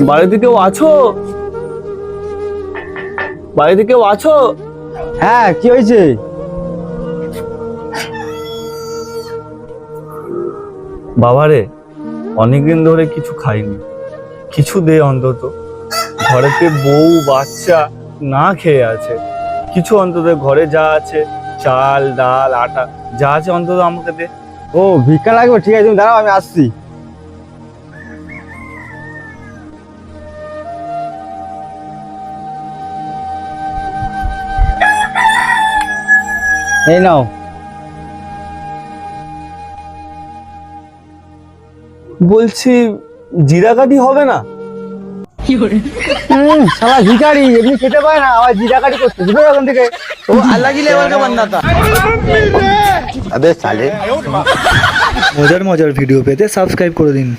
বাড়িতে কেউ আছো? বাড়িতে কেউ আছো? হ্যাঁ, কি হয়েছে? বাবারে, অনেকদিন ধরে কিছু খাইনি, কিছু দে অন্তত। ঘরেতে বউ বাচ্চা না খেয়ে আছে, কিছু অন্তত ঘরে যা আছে, চাল ডাল আটা যা আছে অন্তত আমাকে দে। ও, ভিক্ষা লাগবে? ঠিক আছে, তুমি দাঁড়াও, আমি আসছি। এই নাও। বলছি জিরা কাঠি হবে না? শালা ভিখারি, এমনি খেতে পারে না, আবার জিরা কাটি করতে দিবে ওখান থেকে। ও আল্লাহ কি লেভেল का बंदा था। আবে সালে। মজার মজার ভিডিও পেতে সাবস্ক্রাইব করে দিন।